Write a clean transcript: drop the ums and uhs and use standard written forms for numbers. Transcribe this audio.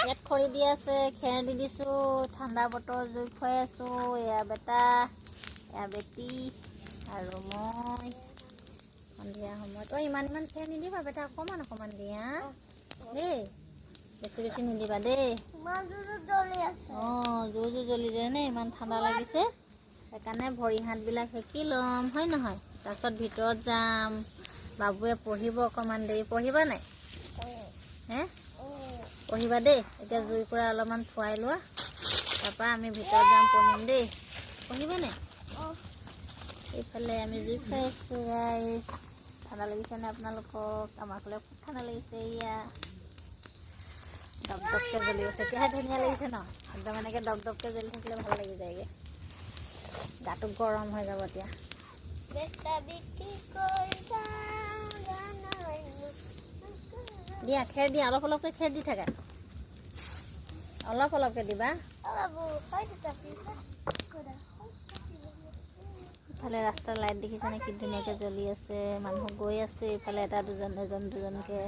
ইয়াত খৰি দি আছে, খেৰ দি দিছোঁ, ঠাণ্ডা বটল জুই খুৱাই আছোঁ। এয়া বেটা, এয়া বেটি আৰু মই সন্ধিয়া সময়ত। ইমান খেৰ নিদিবা বেটা, অকণমান দিয়া দেই, বেছি নিদিবা দেই। জুৰ জ্বলি যায় নে, ইমান ঠাণ্ডা লাগিছে। সেইকাৰণে ভৰি হাতবিলাক সেকি ল'ম, হয় নহয়? তাৰপিছত ভিতৰত যাম, বাবুৱে পঢ়িব অকণমান দেৰি। পঢ়িবা নাই? হে পঢ়িবা দেই। এতিয়া জুইৰ পৰা অলপমান খুৱাই লোৱা, তাৰপৰা আমি ভিতৰত যাম, পঢ়িম দেই। পঢ়িবা নাই? এইফালে আমি জুই খুৱাই আছোঁ গাইছ। ঠাণ্ডা লাগিছেনে আপোনালোকক? আমাৰ ফালে খুব ঠাণ্ডা লাগিছে। এয়া দপদপকৈ জ্বলি আছে, তেতিয়াহে ধুনীয়া লাগিছে ন? একদম এনেকৈ দপদপকৈ জ্বলি থাকিলে ভাল লাগি যায়গৈ, গাটো গৰম হৈ যাব এতিয়া। দিয়া খেৰ দিয়া, অলপ অলপকৈ খেৰ দি থাকা, অলপ অলপকৈ দিবা। ইফালে ৰাস্তাৰ লাইট দেখিছেনে কি ধুনীয়াকৈ জ্বলি আছে, মানুহ গৈ আছে ইফালে, এটা দুজন দুজনকৈ।